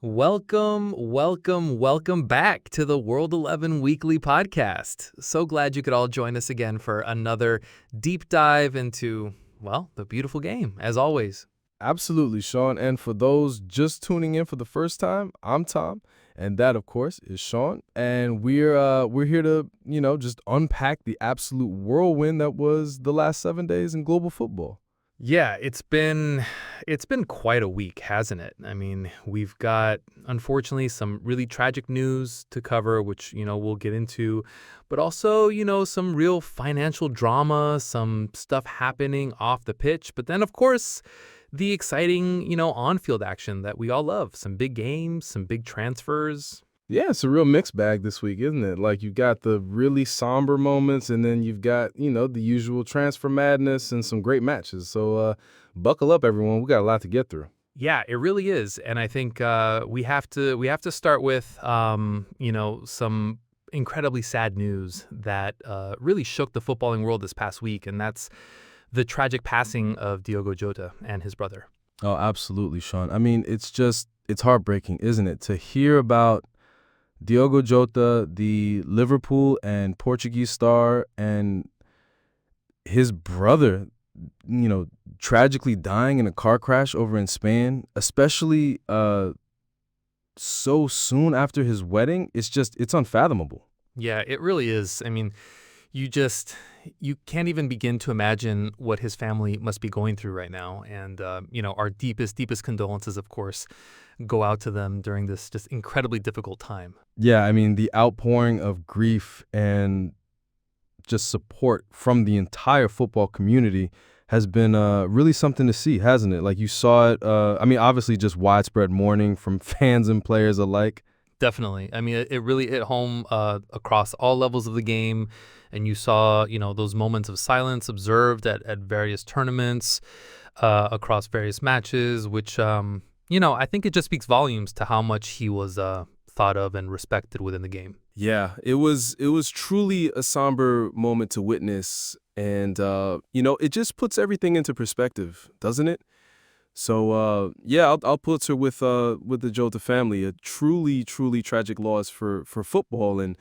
Welcome back to the World 11 Weekly Podcast. So glad you could all join us again for another deep dive into, well, the beautiful game, as always. Absolutely, Sean. And for those just tuning in for the first time, I'm Tom, and that, of course, is Sean. And we're here to, just unpack the absolute whirlwind that was the last 7 days in global football. Yeah, it's been quite a week, hasn't it? I mean, we've got, unfortunately, some really tragic news to cover, which, we'll get into, but also, some real financial drama, some stuff happening off the pitch. But then, of course, the exciting, on-field action that we all love. Some big games, some big transfers. Yeah, it's a real mixed bag this week, isn't it? Like, you've got the really somber moments, and then you've got, the usual transfer madness and some great matches. So buckle up, everyone. We got a lot to get through. Yeah, it really is. And I think we have to start with, some incredibly sad news that really shook the footballing world this past week, and that's the tragic passing of Diogo Jota and his brother. Oh, absolutely, Sean. I mean, it's heartbreaking, isn't it, to hear about Diogo Jota, the Liverpool and Portuguese star, and his brother, tragically dying in a car crash over in Spain, especially so soon after his wedding. It's unfathomable. Yeah, it really is. I mean, you can't even begin to imagine what his family must be going through right now. And, our deepest condolences, of course, go out to them during this just incredibly difficult time. Yeah, I mean, the outpouring of grief and just support from the entire football community has been really something to see, hasn't it? Like, you saw it, obviously just widespread mourning from fans and players alike. Definitely. I mean, it really hit home across all levels of the game. And you saw, those moments of silence observed at various tournaments, across various matches, which, I think it just speaks volumes to how much he was thought of and respected within the game. Yeah, it was truly a somber moment to witness. And, it just puts everything into perspective, doesn't it? So, I'll put her with the Jota family, a truly, truly tragic loss for football and,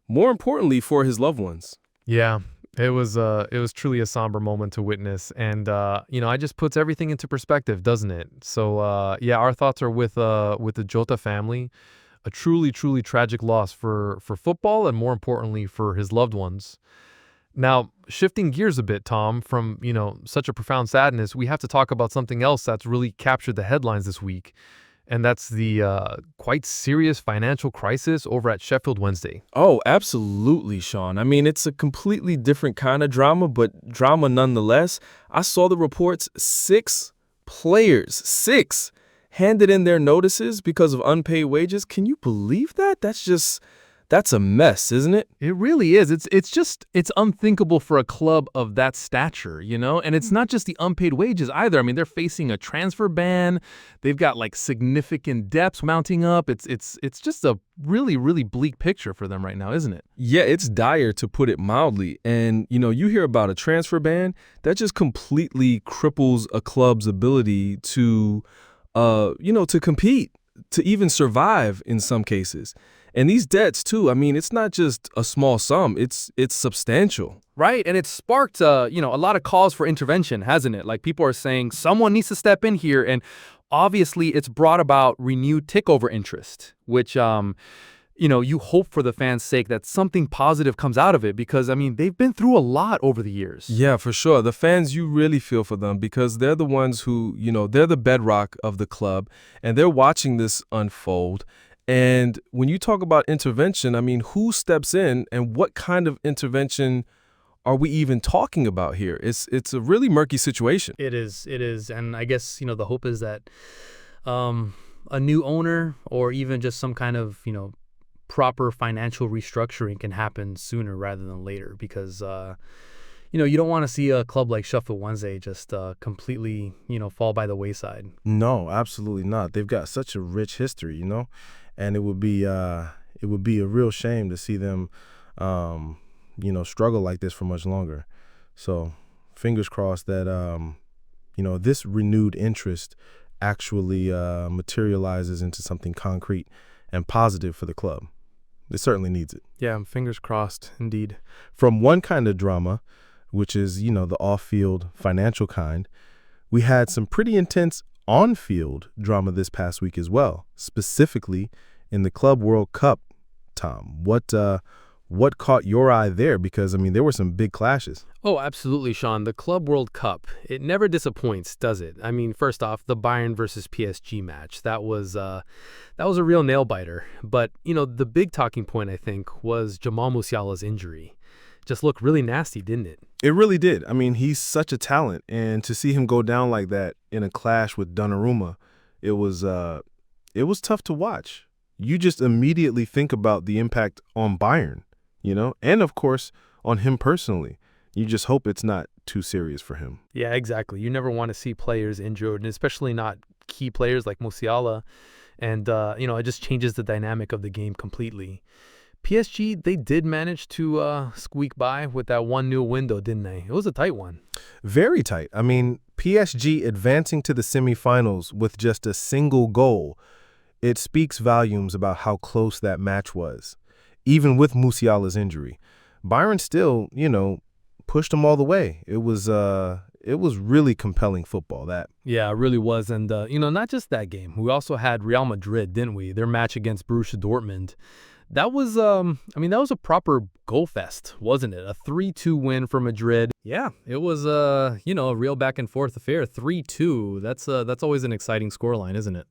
more importantly, for his loved ones. Yeah, it was truly a somber moment to witness, and it just puts everything into perspective, doesn't it? So our thoughts are with the Jota family, a truly, truly tragic loss for football, and more importantly for his loved ones. Now, shifting gears a bit, Tom, from such a profound sadness, we have to talk about something else that's really captured the headlines this week. And that's the quite serious financial crisis over at Sheffield Wednesday. Oh, absolutely, Sean. I mean, it's a completely different kind of drama, but drama nonetheless. I saw the reports, 6 players, handed in their notices because of unpaid wages. Can you believe that? That's a mess, isn't it? It really is. It's unthinkable for a club of that stature, And it's not just the unpaid wages either. I mean, they're facing a transfer ban. They've got significant debts mounting up. It's just a really, really bleak picture for them right now, isn't it? Yeah, it's dire, to put it mildly. And, you hear about a transfer ban that just completely cripples a club's ability to compete, to even survive in some cases. And these debts, too, I mean, it's not just a small sum. It's substantial. Right. And it's sparked, a lot of calls for intervention, hasn't it? Like, people are saying someone needs to step in here. And obviously, it's brought about renewed takeover interest, which, you hope for the fans' sake that something positive comes out of it because, I mean, they've been through a lot over the years. Yeah, for sure. The fans, you really feel for them because they're the ones who, they're the bedrock of the club and they're watching this unfold. And when you talk about intervention, I mean, who steps in and what kind of intervention are we even talking about here? It's a really murky situation. It is. And I guess, the hope is that a new owner or even just some kind of, proper financial restructuring can happen sooner rather than later because, you don't want to see a club like Sheffield Wednesday just completely, fall by the wayside. No, absolutely not. They've got such a rich history, and it would be a real shame to see them, struggle like this for much longer. So fingers crossed that, this renewed interest actually materializes into something concrete and positive for the club. It certainly needs it. Yeah, fingers crossed, indeed. From one kind of drama, which is, the off-field financial kind, we had some pretty intense on-field drama this past week as well, specifically in the Club World Cup. Tom, what caught your eye there? Because, there were some big clashes. Oh, absolutely, Sean. The Club World Cup, it never disappoints, does it? First off, the Bayern versus PSG match, that was a real nail-biter. But, the big talking point, I think, was Jamal Musiala's injury. Just looked really nasty, didn't it? It really did. He's such a talent, and to see him go down like that in a clash with Donnarumma, it was tough to watch. You just immediately think about the impact on Bayern, and of course on him personally. You just hope it's not too serious for him. Yeah, exactly. You never want to see players injured, and especially not key players like Musiala. And, it just changes the dynamic of the game completely. PSG, they did manage to squeak by with that 1-0 window, didn't they? It was a tight one. Very tight. PSG advancing to the semifinals with just a single goal, it speaks volumes about how close that match was. Even with Musiala's injury, Bayern still, pushed them all the way. It was really compelling football, that. Yeah, it really was. And, not just that game. We also had Real Madrid, didn't we? Their match against Borussia Dortmund. That was, that was a proper goal fest, wasn't it? A 3-2 win for Madrid. Yeah, it was, a real back and forth affair. 3-2. That's always an exciting scoreline, isn't it?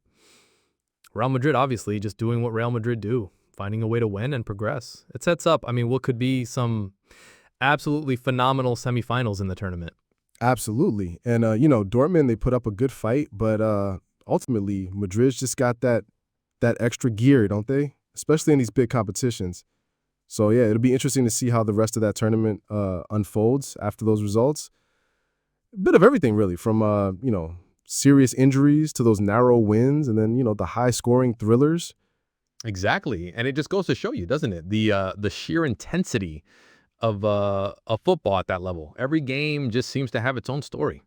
Real Madrid, obviously, just doing what Real Madrid do, finding a way to win and progress. It sets up, what could be some absolutely phenomenal semifinals in the tournament. Absolutely. And, Dortmund, they put up a good fight, but ultimately, Madrid's just got that extra gear, don't they? Especially in these big competitions. So, yeah, it'll be interesting to see how the rest of that tournament unfolds after those results. A bit of everything, really, from, serious injuries to those narrow wins and then, the high-scoring thrillers. Exactly. And it just goes to show you, doesn't it? The sheer intensity of football at that level. Every game just seems to have its own story.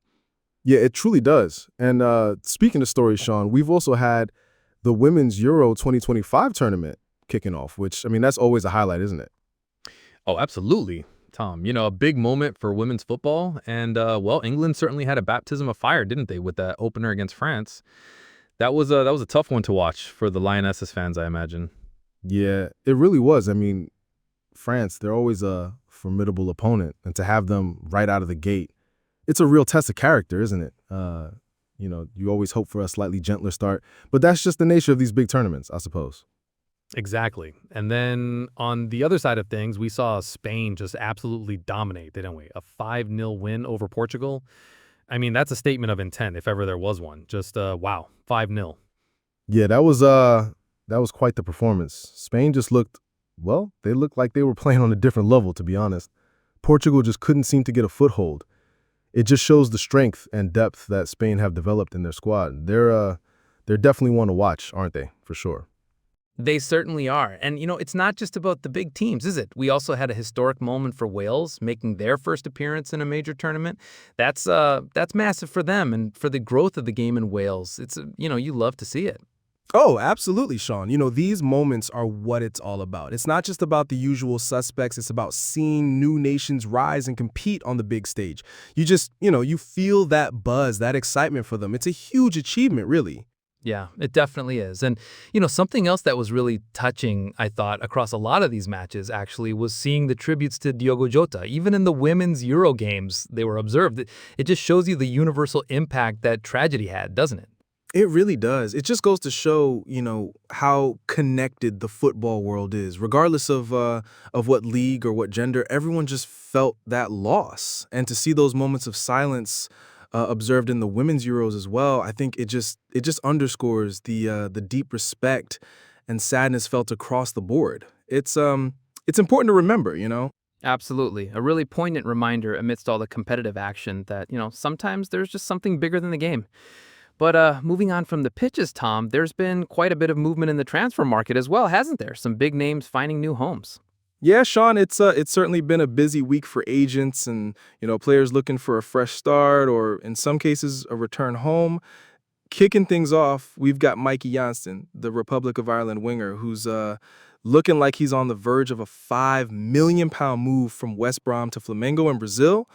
Yeah, it truly does. And speaking of stories, Sean, we've also had the Women's Euro 2025 tournament kicking off, which, that's always a highlight, isn't it? Oh, absolutely, Tom. A big moment for women's football. And, England certainly had a baptism of fire, didn't they, with that opener against France? That was a tough one to watch for the Lionesses fans, I imagine. Yeah, it really was. France, they're always a formidable opponent. And to have them right out of the gate, it's a real test of character, isn't it? You always hope for a slightly gentler start, but that's just the nature of these big tournaments, I suppose. Exactly. And then on the other side of things, we saw Spain just absolutely dominate, didn't we? A 5-0 win over Portugal. That's a statement of intent, if ever there was one. Just, wow, 5-0. Yeah, that was quite the performance. Spain just looked like they were playing on a different level, to be honest. Portugal just couldn't seem to get a foothold. It just shows the strength and depth that Spain have developed in their squad. They're definitely one to watch, aren't they? For sure. They certainly are. And, it's not just about the big teams, is it? We also had a historic moment for Wales making their first appearance in a major tournament. That's massive for them and for the growth of the game in Wales. It's, you love to see it. Oh, absolutely, Sean. These moments are what it's all about. It's not just about the usual suspects. It's about seeing new nations rise and compete on the big stage. You just, you feel that buzz, that excitement for them. It's a huge achievement, really. Yeah, it definitely is. And, something else that was really touching, I thought, across a lot of these matches, actually, was seeing the tributes to Diogo Jota. Even in the women's Euro games, they were observed. It just shows you the universal impact that tragedy had, doesn't it? It really does. It just goes to show, how connected the football world is. Regardless of what league or what gender, everyone just felt that loss. And to see those moments of silence observed in the women's Euros as well, I think it just underscores the deep respect and sadness felt across the board. It's important to remember, Absolutely. A really poignant reminder amidst all the competitive action that, sometimes there's just something bigger than the game. But moving on from the pitches, Tom, there's been quite a bit of movement in the transfer market as well, hasn't there? Some big names finding new homes. Yeah, Sean, it's certainly been a busy week for agents and, players looking for a fresh start or, in some cases, a return home. kicking things off, we've got Mikey Johnston, the Republic of Ireland winger, who's looking like he's on the verge of a £5 million move from West Brom to Flamengo in Brazil,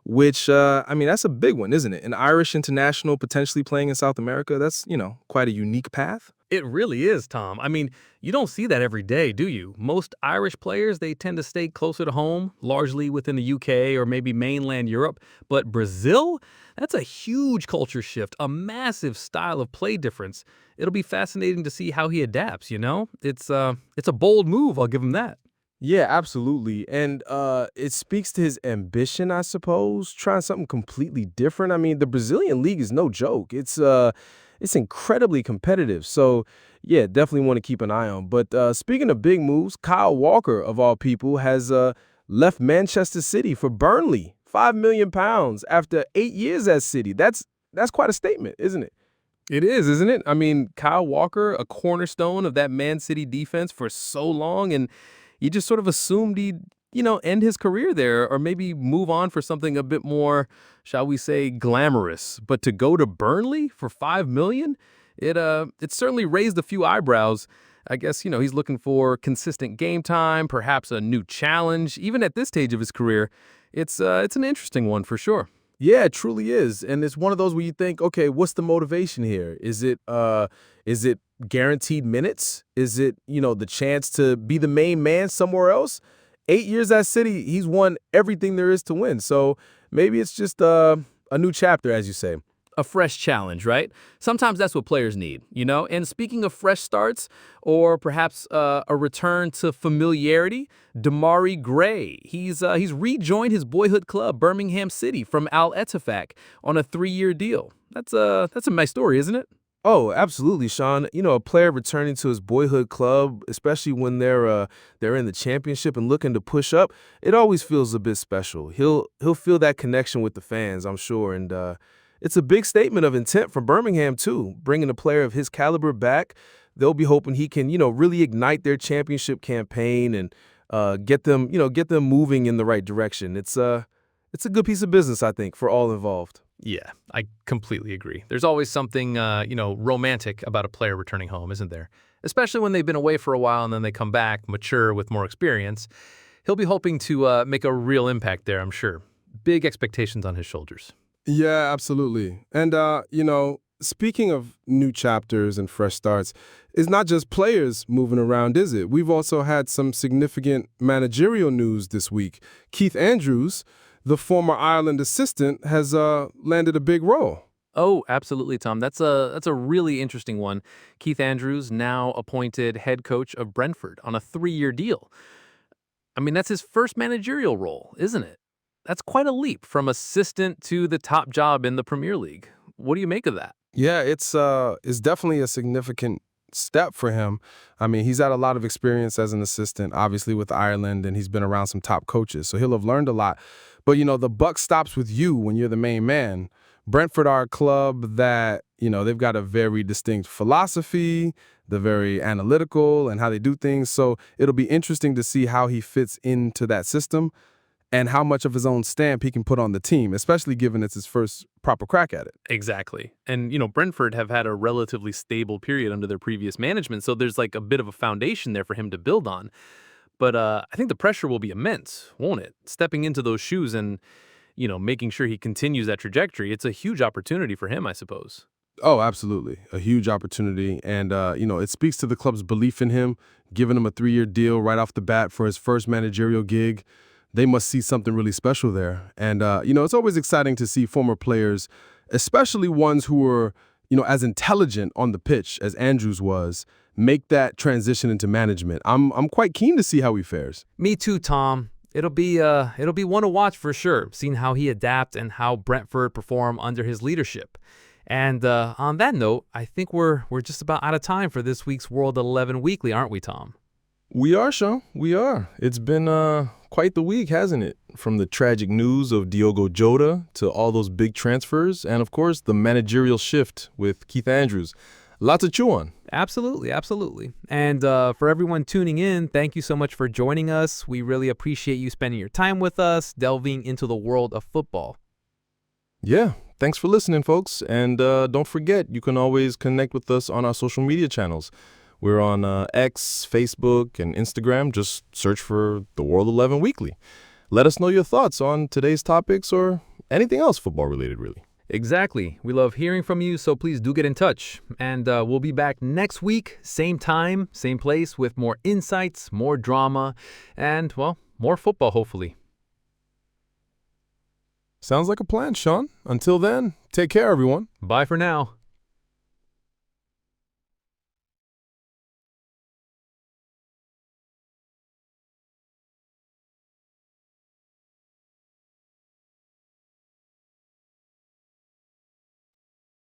which, I mean, that's a big one, isn't it? An Irish international potentially playing in South America, that's, quite a unique path. It really is, Tom. I mean, you don't see that every day, do you? Most Irish players, they tend to stay closer to home, largely within the UK or maybe mainland Europe. But Brazil, that's a huge culture shift, a massive style of play difference. It'll be fascinating to see how he adapts, It's a bold move, I'll give him that. Yeah, absolutely. And it speaks to his ambition, I suppose, trying something completely different. I mean, the Brazilian league is no joke. It's incredibly competitive. So, yeah, definitely want to keep an eye on. But speaking of big moves, Kyle Walker, of all people, has left Manchester City for Burnley, £5 million after 8 years at City. That's quite a statement, isn't it? It is, isn't it? I mean, Kyle Walker, a cornerstone of that Man City defense for so long, and you just sort of assumed he'd, end his career there or maybe move on for something a bit more, shall we say, glamorous. But to go to Burnley for $5 million, it certainly raised a few eyebrows. I guess, he's looking for consistent game time, perhaps a new challenge. Even at this stage of his career, it's an interesting one for sure. Yeah, it truly is. And it's one of those where you think, okay, what's the motivation here? Is it guaranteed minutes? Is it, the chance to be the main man somewhere else? 8 years at City, he's won everything there is to win. So maybe it's just a new chapter, as you say. A fresh challenge, right? Sometimes that's what players need, And speaking of fresh starts, or perhaps a return to familiarity, Demarai Gray. He's rejoined his boyhood club, Birmingham City, from Al Ettifaq on a 3-year deal. That's a nice story, isn't it? Oh, absolutely, Sean. A player returning to his boyhood club, especially when they're in the championship and looking to push up, it always feels a bit special. He'll feel that connection with the fans, I'm sure, and it's a big statement of intent from Birmingham too, bringing a player of his caliber back. They'll be hoping he can, really ignite their championship campaign and get them moving in the right direction. It's a good piece of business, I think, for all involved. Yeah, I completely agree. There's always something, romantic about a player returning home, isn't there? Especially when they've been away for a while and then they come back, mature with more experience. He'll be hoping to make a real impact there, I'm sure. Big expectations on his shoulders. Yeah, absolutely. And, speaking of new chapters and fresh starts, it's not just players moving around, is it? We've also had some significant managerial news this week. Keith Andrews, the former Ireland assistant, has landed a big role. Oh, absolutely, Tom. That's a really interesting one. Keith Andrews, now appointed head coach of Brentford on a 3-year deal. I mean, that's his first managerial role, isn't it? That's quite a leap from assistant to the top job in the Premier League. What do you make of that? Yeah, it's definitely a significant step for him. I mean, he's had a lot of experience as an assistant, obviously with Ireland, and he's been around some top coaches, so he'll have learned a lot. But, the buck stops with you when you're the main man. Brentford are a club that, they've got a very distinct philosophy. They're very analytical and how they do things. So it'll be interesting to see how he fits into that system and how much of his own stamp he can put on the team, especially given it's his first proper crack at it. Exactly. And, Brentford have had a relatively stable period under their previous management, so there's like a bit of a foundation there for him to build on. But I think the pressure will be immense, won't it? Stepping into those shoes and, making sure he continues that trajectory, it's a huge opportunity for him, I suppose. Oh, absolutely. A huge opportunity. And, it speaks to the club's belief in him, giving him a 3-year deal right off the bat for his first managerial gig. They must see something really special there. And, it's always exciting to see former players, especially ones who are, as intelligent on the pitch as Andrews was, make that transition into management. I'm quite keen to see how he fares. Me too, Tom. It'll be one to watch for sure, seeing how he adapts and how Brentford perform under his leadership. And on that note, I think we're just about out of time for this week's World 11 Weekly, aren't we, Tom? We are, Sean. We are. It's been quite the week, hasn't it? From the tragic news of Diogo Jota to all those big transfers and, of course, the managerial shift with Keith Andrews. Lots to chew on. Absolutely, absolutely. And for everyone tuning in, thank you so much for joining us. We really appreciate you spending your time with us, delving into the world of football. Yeah, thanks for listening, folks. And don't forget, you can always connect with us on our social media channels. We're on X, Facebook, and Instagram. Just search for The World 11 Weekly. Let us know your thoughts on today's topics or anything else football-related, really. Exactly. We love hearing from you, so please do get in touch. And we'll be back next week, same time, same place, with more insights, more drama, and, well, more football, hopefully. Sounds like a plan, Sean. Until then, take care, everyone. Bye for now.